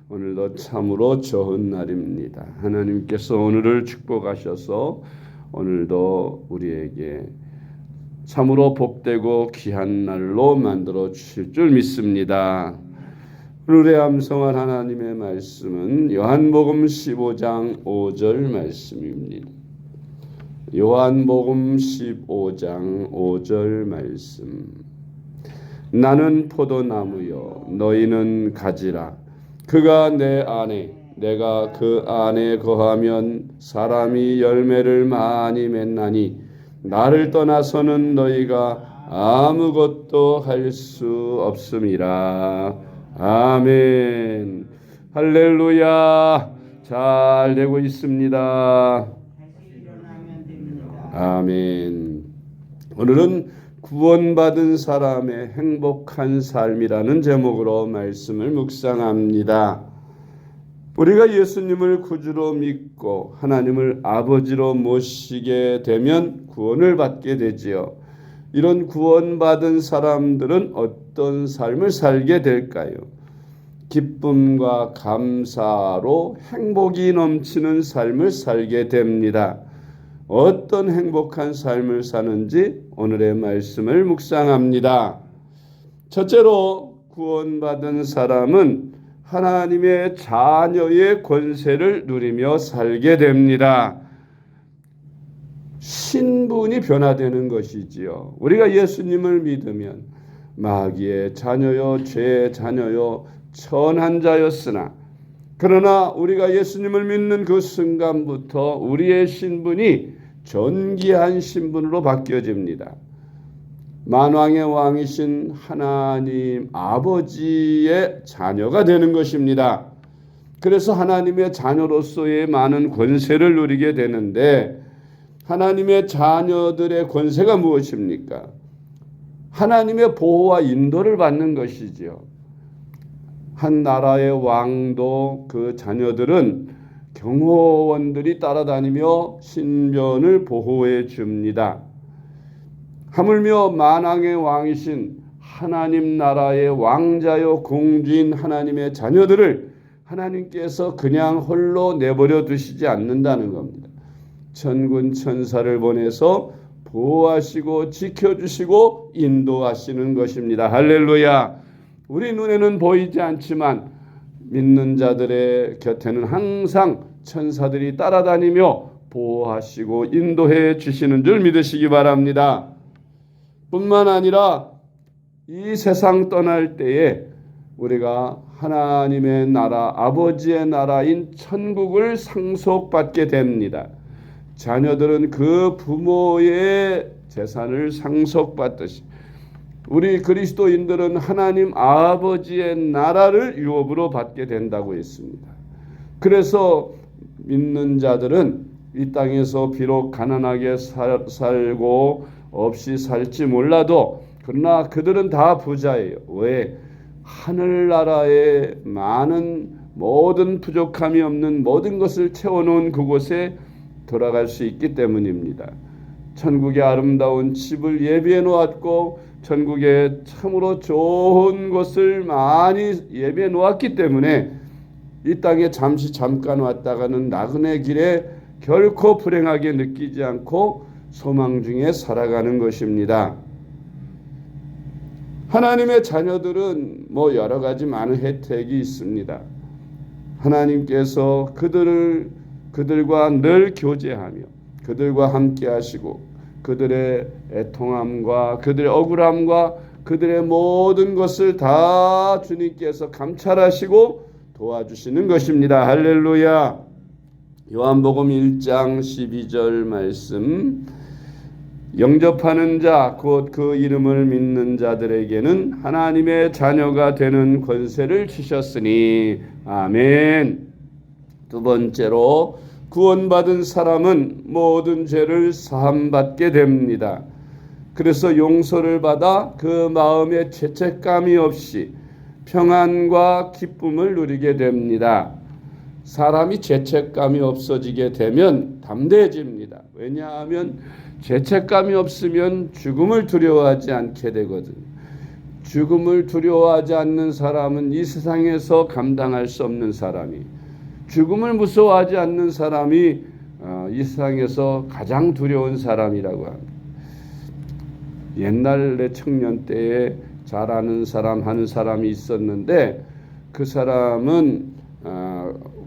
오늘도 참으로 좋은 날입니다. 하나님께서 오늘을 축복하셔서 오늘도 우리에게 참으로 복되고 귀한 날로 만들어 주실 줄 믿습니다. 오늘의 암송할 하나님의 말씀은 요한복음 15장 5절 말씀입니다. 요한복음 15장 5절 말씀. 나는 포도나무요 너희는 가지라. 그가 내 안에 내가 그 안에 거하면 사람이 열매를 많이 맺나니 나를 떠나서는 너희가 아무것도 할 수 없음이라. 아멘. 할렐루야. 잘 되고 있습니다. 아멘. 오늘은 구원받은 사람의 행복한 삶이라는 제목으로 말씀을 묵상합니다. 우리가 예수님을 구주로 믿고 하나님을 아버지로 모시게 되면 구원을 받게 되지요. 이런 구원받은 사람들은 어떤 삶을 살게 될까요? 기쁨과 감사로 행복이 넘치는 삶을 살게 됩니다. 어떤 행복한 삶을 사는지 오늘의 말씀을 묵상합니다. 첫째로 구원받은 사람은 하나님의 자녀의 권세를 누리며 살게 됩니다. 신분이 변화되는 것이지요. 우리가 예수님을 믿으면 마귀의 자녀요, 죄의 자녀요, 천한 자였으나 그러나 우리가 예수님을 믿는 그 순간부터 우리의 신분이 존귀한 신분으로 바뀌어집니다. 만왕의 왕이신 하나님 아버지의 자녀가 되는 것입니다. 그래서 하나님의 자녀로서의 많은 권세를 누리게 되는데 하나님의 자녀들의 권세가 무엇입니까? 하나님의 보호와 인도를 받는 것이지요. 한 나라의 왕도 그 자녀들은 경호원들이 따라다니며 신변을 보호해 줍니다. 하물며 만왕의 왕이신 하나님 나라의 왕자요 공주인 하나님의 자녀들을 하나님께서 그냥 홀로 내버려 두시지 않는다는 겁니다. 천군 천사를 보내서 보호하시고 지켜주시고 인도하시는 것입니다. 할렐루야. 우리 눈에는 보이지 않지만 믿는 자들의 곁에는 항상 천사들이 따라다니며 보호하시고 인도해 주시는 줄 믿으시기 바랍니다. 뿐만 아니라 이 세상 떠날 때에 우리가 하나님의 나라, 아버지의 나라인 천국을 상속받게 됩니다. 자녀들은 그 부모의 재산을 상속받듯이 우리 그리스도인들은 하나님 아버지의 나라를 유업으로 받게 된다고 했습니다. 그래서 믿는 자들은 이 땅에서 비록 가난하게 살고 없이 살지 몰라도 그러나 그들은 다 부자예요. 왜? 하늘나라에 많은 모든 부족함이 없는 모든 것을 채워놓은 그곳에 돌아갈 수 있기 때문입니다. 천국의 아름다운 집을 예비해 놓았고 천국에 참으로 좋은 것을 많이 예비해 놓았기 때문에 이 땅에 잠깐 왔다가는 나그네 길에 결코 불행하게 느끼지 않고 소망 중에 살아가는 것입니다. 하나님의 자녀들은 여러 가지 많은 혜택이 있습니다. 하나님께서 그들과 늘 교제하며 그들과 함께 하시고 그들의 애통함과 그들의 억울함과 그들의 모든 것을 다 주님께서 감찰하시고 도와주시는 것입니다. 할렐루야. 요한복음 1장 12절 말씀. 영접하는 자 곧 그 이름을 믿는 자들에게는 하나님의 자녀가 되는 권세를 주셨으니 아멘. 두 번째로 구원받은 사람은 모든 죄를 사함받게 됩니다. 그래서 용서를 받아 그 마음에 죄책감이 없이 평안과 기쁨을 누리게 됩니다. 사람이 죄책감이 없어지게 되면 담대해집니다. 왜냐하면 죄책감이 없으면 죽음을 두려워하지 않게 되거든요. 죽음을 두려워하지 않는 사람은 이 세상에서 감당할 수 없는 사람이, 죽음을 무서워하지 않는 사람이 이 세상에서 가장 두려운 사람이라고 합니다. 옛날 내 청년 때에 잘 아는 사람 하는 사람이 있었는데, 그 사람은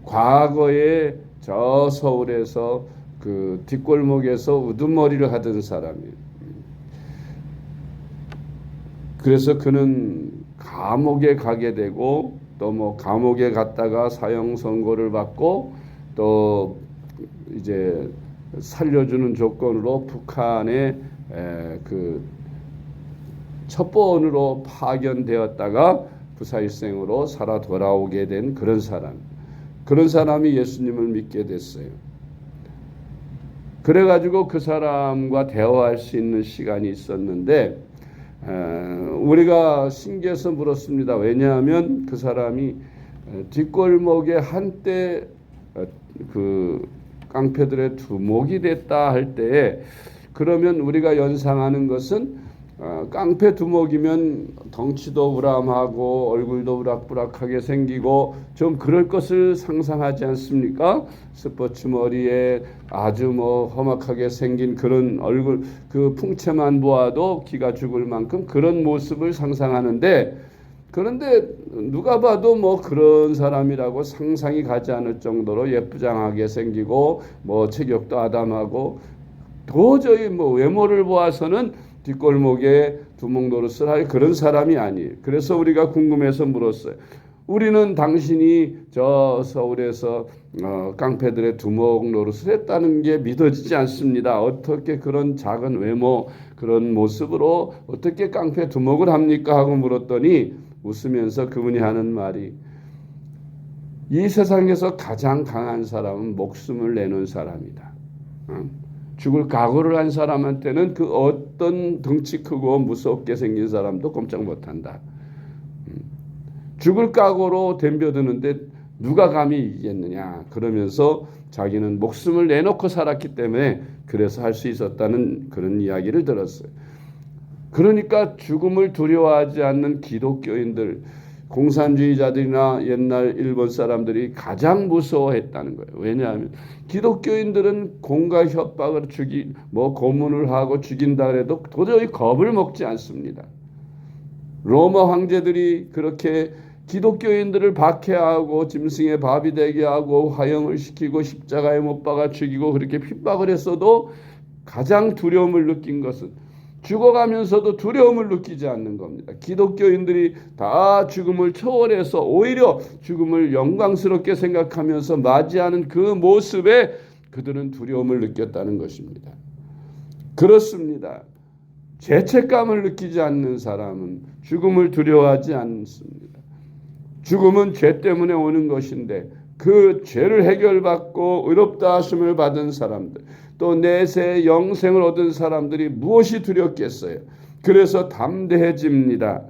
과거에 저 서울에서 그 뒷골목에서 우두머리를 하던 사람이에요. 그래서 그는 감옥에 가게 되고, 또 뭐 감옥에 갔다가 사형 선고를 받고, 또 이제 살려주는 조건으로 북한에 그 첩보원으로 파견되었다가 부사일생으로 살아 돌아오게 된 그런 사람이 예수님을 믿게 됐어요. 그래가지고 그 사람과 대화할 수 있는 시간이 있었는데, 우리가 신기해서 물었습니다. 왜냐하면 그 사람이 뒷골목에 한때 그 깡패들의 두목이 됐다 할 때에, 그러면 우리가 연상하는 것은 깡패 두목이면 덩치도 우람하고 얼굴도 우락부락하게 생기고 좀 그럴 것을 상상하지 않습니까? 스포츠 머리에 아주 뭐 험악하게 생긴 그런 얼굴, 그 풍채만 보아도 기가 죽을 만큼 그런 모습을 상상하는데, 그런데 누가 봐도 뭐 그런 사람이라고 상상이 가지 않을 정도로 예쁘장하게 생기고 뭐 체격도 아담하고, 도저히 뭐 외모를 보아서는 뒷골목에 두목 노릇을 할 그런 사람이 아니에요. 그래서 우리가 궁금해서 물었어요. 우리는 당신이 저 서울에서 깡패들의 두목 노릇을 했다는 게 믿어지지 않습니다. 어떻게 그런 작은 외모, 그런 모습으로 어떻게 깡패 두목을 합니까? 하고 물었더니 웃으면서 그분이 하는 말이, 이 세상에서 가장 강한 사람은 목숨을 내놓은 사람이다. 죽을 각오를 한 사람한테는 그 어떤 덩치 크고 무섭게 생긴 사람도 꼼짝 못한다. 죽을 각오로 덤벼드는데 누가 감히 이기겠느냐. 그러면서 자기는 목숨을 내놓고 살았기 때문에 그래서 할 수 있었다는 그런 이야기를 들었어요. 그러니까 죽음을 두려워하지 않는 기독교인들, 공산주의자들이나 옛날 일본 사람들이 가장 무서워했다는 거예요. 왜냐하면 기독교인들은 공과 협박을 고문을 하고 죽인다 해도 도저히 겁을 먹지 않습니다. 로마 황제들이 그렇게 기독교인들을 박해하고 짐승의 밥이 되게 하고 화형을 시키고 십자가에 못 박아 죽이고 그렇게 핍박을 했어도 가장 두려움을 느낀 것은 죽어가면서도 두려움을 느끼지 않는 겁니다. 기독교인들이 다 죽음을 초월해서 오히려 죽음을 영광스럽게 생각하면서 맞이하는 그 모습에 그들은 두려움을 느꼈다는 것입니다. 그렇습니다. 죄책감을 느끼지 않는 사람은 죽음을 두려워하지 않습니다. 죽음은 죄 때문에 오는 것인데, 그 죄를 해결받고 의롭다 하심을 받은 사람들, 또 내세 영생을 얻은 사람들이 무엇이 두렵겠어요? 그래서 담대해집니다.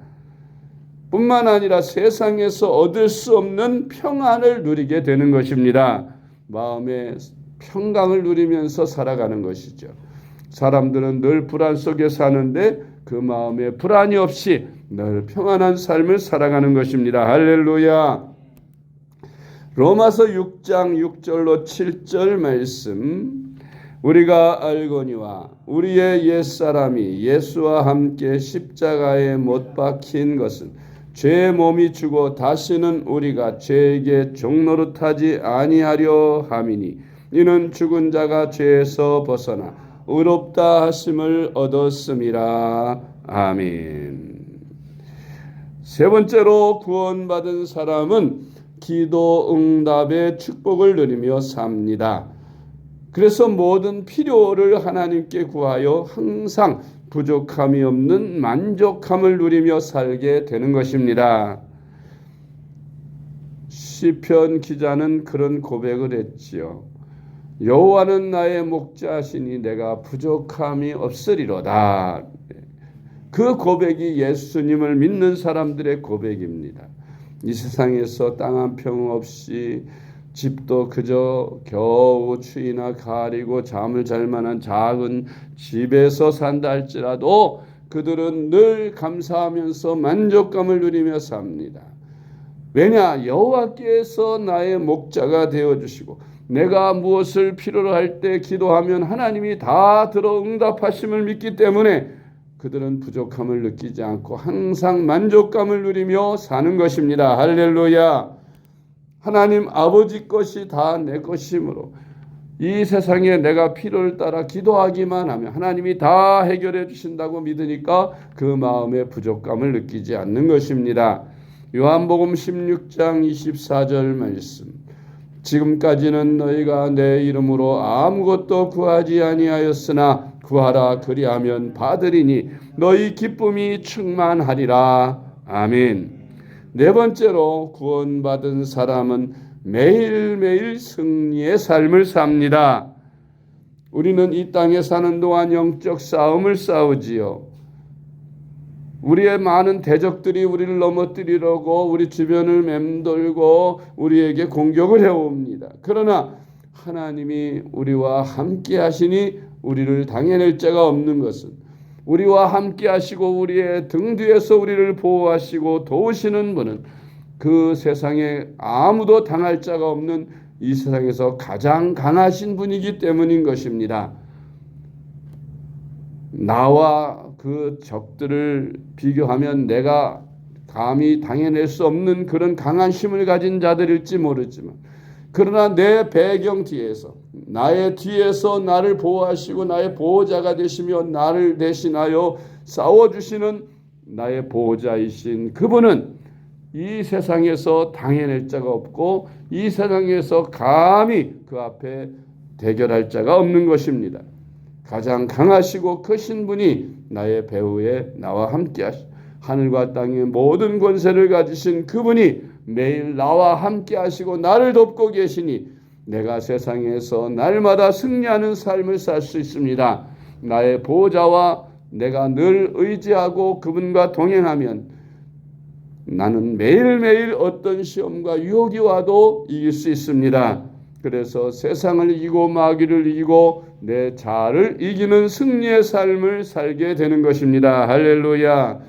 뿐만 아니라 세상에서 얻을 수 없는 평안을 누리게 되는 것입니다. 마음의 평강을 누리면서 살아가는 것이죠. 사람들은 늘 불안 속에 사는데 그 마음에 불안이 없이 늘 평안한 삶을 살아가는 것입니다. 할렐루야. 로마서 6장 6절로 7절 말씀, 우리가 알거니와 우리의 옛사람이 예수와 함께 십자가에 못 박힌 것은 죄의 몸이 주고 다시는 우리가 죄에게 종노릇하지 아니하려 함이니, 이는 죽은 자가 죄에서 벗어나 의롭다 하심을 얻었음이라. 아멘. 세 번째로 구원받은 사람은 기도 응답의 축복을 누리며 삽니다. 그래서 모든 필요를 하나님께 구하여 항상 부족함이 없는 만족함을 누리며 살게 되는 것입니다. 시편 기자는 그런 고백을 했지요. 여호와는 나의 목자시니 내가 부족함이 없으리로다. 그 고백이 예수님을 믿는 사람들의 고백입니다. 이 세상에서 땅 한 평 없이, 집도 그저 겨우 추위나 가리고 잠을 잘 만한 작은 집에서 산다 할지라도 그들은 늘 감사하면서 만족감을 누리며 삽니다. 왜냐? 여호와께서 나의 목자가 되어주시고 내가 무엇을 필요로 할 때 기도하면 하나님이 다 들어 응답하심을 믿기 때문에 그들은 부족함을 느끼지 않고 항상 만족감을 누리며 사는 것입니다. 할렐루야. 하나님 아버지 것이 다 내 것이므로 이 세상에 내가 필요를 따라 기도하기만 하면 하나님이 다 해결해 주신다고 믿으니까 그 마음에 부족감을 느끼지 않는 것입니다. 요한복음 16장 24절 말씀. 지금까지는 너희가 내 이름으로 아무것도 구하지 아니하였으나 구하라 그리하면 받으리니 너희 기쁨이 충만하리라. 아멘. 네 번째로 구원받은 사람은 매일매일 승리의 삶을 삽니다. 우리는 이 땅에 사는 동안 영적 싸움을 싸우지요. 우리의 많은 대적들이 우리를 넘어뜨리려고 우리 주변을 맴돌고 우리에게 공격을 해옵니다. 그러나 하나님이 우리와 함께 하시니 우리를 당해낼 자가 없는 것은 우리와 함께 하시고 우리의 등 뒤에서 우리를 보호하시고 도우시는 분은 그 세상에 아무도 당할 자가 없는 이 세상에서 가장 강하신 분이기 때문인 것입니다. 나와 그 적들을 비교하면 내가 감히 당해낼 수 없는 그런 강한 힘을 가진 자들일지 모르지만 그러나 내 배경 뒤에서 나의 뒤에서 나를 보호하시고 나의 보호자가 되시며 나를 대신하여 싸워주시는 나의 보호자이신 그분은 이 세상에서 당해낼 자가 없고 이 세상에서 감히 그 앞에 대결할 자가 없는 것입니다. 가장 강하시고 크신 분이 나의 배후에 나와 함께 하시고 하늘과 땅의 모든 권세를 가지신 그분이 매일 나와 함께 하시고 나를 돕고 계시니 내가 세상에서 날마다 승리하는 삶을 살 수 있습니다. 나의 보호자와 내가 늘 의지하고 그분과 동행하면 나는 매일매일 어떤 시험과 유혹이 와도 이길 수 있습니다. 그래서 세상을 이기고 마귀를 이기고 내 자아를 이기는 승리의 삶을 살게 되는 것입니다. 할렐루야.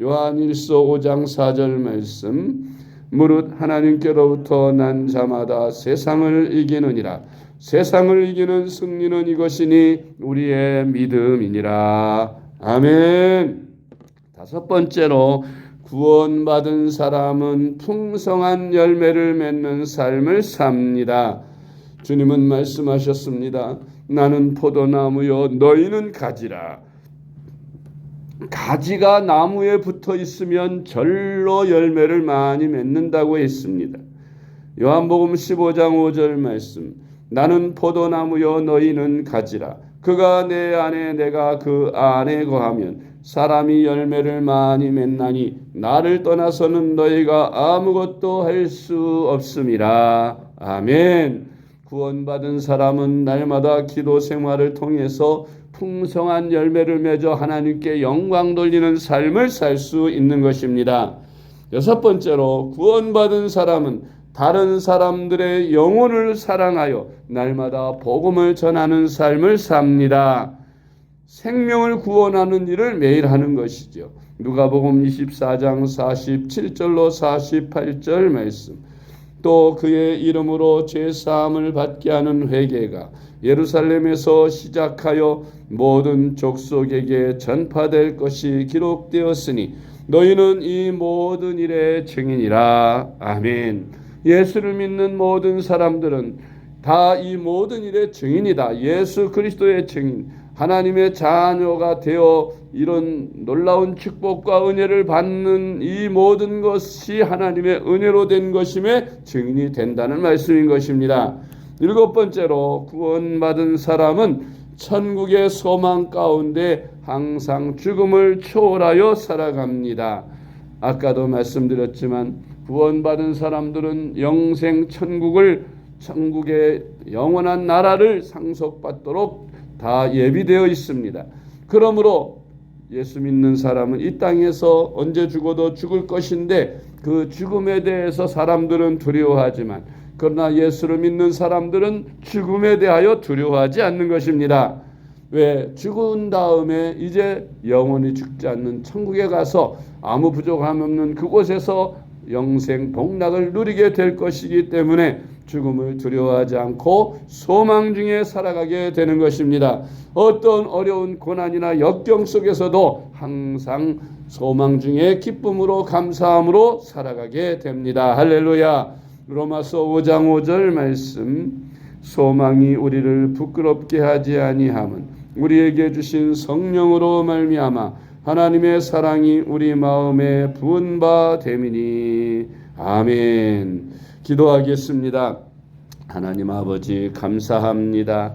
요한일서 5장 4절 말씀. 무릇 하나님께로부터 난 자마다 세상을 이기느니라. 세상을 이기는 승리는 이것이니 우리의 믿음이니라. 아멘. 다섯 번째로 구원받은 사람은 풍성한 열매를 맺는 삶을 삽니다. 주님은 말씀하셨습니다. 나는 포도나무요 너희는 가지라. 가지가 나무에 붙어 있으면 절로 열매를 많이 맺는다고 했습니다. 요한복음 15장 5절 말씀. 나는 포도나무요 너희는 가지라. 그가 내 안에 내가 그 안에 거하면 사람이 열매를 많이 맺나니 나를 떠나서는 너희가 아무것도 할 수 없음이라. 아멘. 구원받은 사람은 날마다 기도 생활을 통해서 풍성한 열매를 맺어 하나님께 영광 돌리는 삶을 살 수 있는 것입니다. 여섯 번째로 구원받은 사람은 다른 사람들의 영혼을 사랑하여 날마다 복음을 전하는 삶을 삽니다. 생명을 구원하는 일을 매일 하는 것이죠. 누가복음 24장 47절로 48절 말씀. 또 그의 이름으로 죄사함을 받게 하는 회개가 예루살렘에서 시작하여 모든 족속에게 전파될 것이 기록되었으니 너희는 이 모든 일의 증인이라. 아멘. 예수를 믿는 모든 사람들은 다 이 모든 일의 증인이다. 예수 그리스도의 증인, 하나님의 자녀가 되어 이런 놀라운 축복과 은혜를 받는 이 모든 것이 하나님의 은혜로 된 것임에 증인이 된다는 말씀인 것입니다. 일곱 번째로 구원받은 사람은 천국의 소망 가운데 항상 죽음을 초월하여 살아갑니다. 아까도 말씀드렸지만 구원받은 사람들은 영생 천국의 영원한 나라를 상속받도록 다 예비되어 있습니다. 그러므로 예수 믿는 사람은 이 땅에서 언제 죽어도 죽을 것인데 그 죽음에 대해서 사람들은 두려워하지만 그러나 예수를 믿는 사람들은 죽음에 대하여 두려워하지 않는 것입니다. 왜 죽은 다음에 이제 영원히 죽지 않는 천국에 가서 아무 부족함 없는 그곳에서 영생 복락을 누리게 될 것이기 때문에 죽음을 두려워하지 않고 소망 중에 살아가게 되는 것입니다. 어떤 어려운 고난이나 역경 속에서도 항상 소망 중에 기쁨으로 감사함으로 살아가게 됩니다. 할렐루야. 로마서 5장 5절 말씀, 소망이 우리를 부끄럽게 하지 아니함은 우리에게 주신 성령으로 말미암아 하나님의 사랑이 우리 마음에 부은 바 됨이니. 아멘. 기도하겠습니다. 하나님 아버지 감사합니다.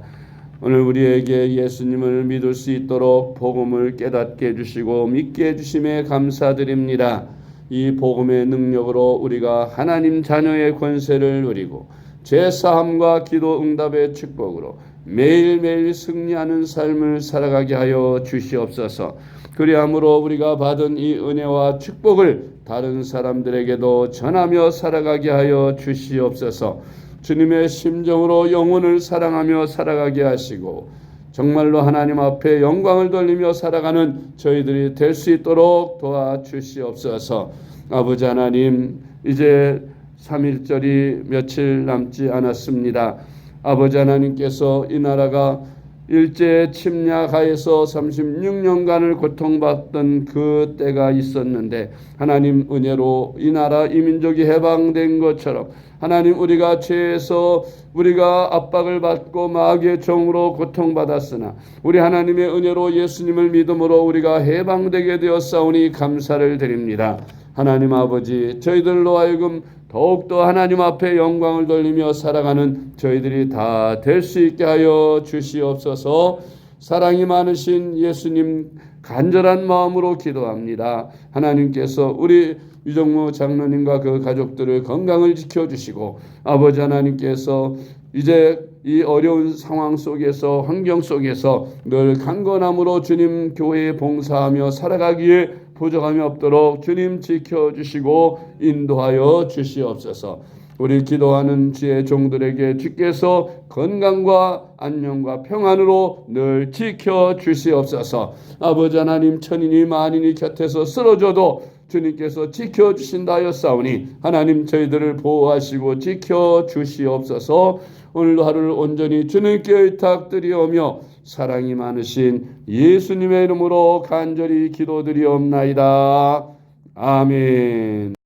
오늘 우리에게 예수님을 믿을 수 있도록 복음을 깨닫게 해주시고 믿게 해주심에 감사드립니다. 이 복음의 능력으로 우리가 하나님 자녀의 권세를 누리고 죄사함과 기도 응답의 축복으로 매일매일 승리하는 삶을 살아가게 하여 주시옵소서. 그리함으로 우리가 받은 이 은혜와 축복을 다른 사람들에게도 전하며 살아가게 하여 주시옵소서. 주님의 심정으로 영혼을 사랑하며 살아가게 하시고 정말로 하나님 앞에 영광을 돌리며 살아가는 저희들이 될 수 있도록 도와주시옵소서. 아버지 하나님, 이제 3.1절이 며칠 남지 않았습니다. 아버지 하나님께서 이 나라가 일제 침략하에서 36년간을 고통받던 그 때가 있었는데 하나님 은혜로 이 나라 이 민족이 해방된 것처럼 하나님, 우리가 죄에서 우리가 압박을 받고 마귀의 종으로 고통받았으나 우리 하나님의 은혜로 예수님을 믿음으로 우리가 해방되게 되었사오니 감사를 드립니다. 하나님 아버지, 저희들로 하여금 더욱더 하나님 앞에 영광을 돌리며 살아가는 저희들이 다 될 수 있게 하여 주시옵소서. 사랑이 많으신 예수님, 간절한 마음으로 기도합니다. 하나님께서 우리 유정무 장로님과 그 가족들의 건강을 지켜주시고 아버지 하나님께서 이제 이 어려운 상황 속에서 환경 속에서 늘 강건함으로 주님 교회에 봉사하며 살아가기에 부족함이 없도록 주님 지켜주시고 인도하여 주시옵소서. 우리 기도하는 지혜 종들에게 주께서 건강과 안녕과 평안으로 늘 지켜주시옵소서. 아버지 하나님, 천인이 만인이 곁에서 쓰러져도 주님께서 지켜주신다 하였사오니 하나님 저희들을 보호하시고 지켜주시옵소서. 오늘도 하루를 온전히 주님께 의탁드리오며 사랑이 많으신 예수님의 이름으로 간절히 기도드리옵나이다. 아멘.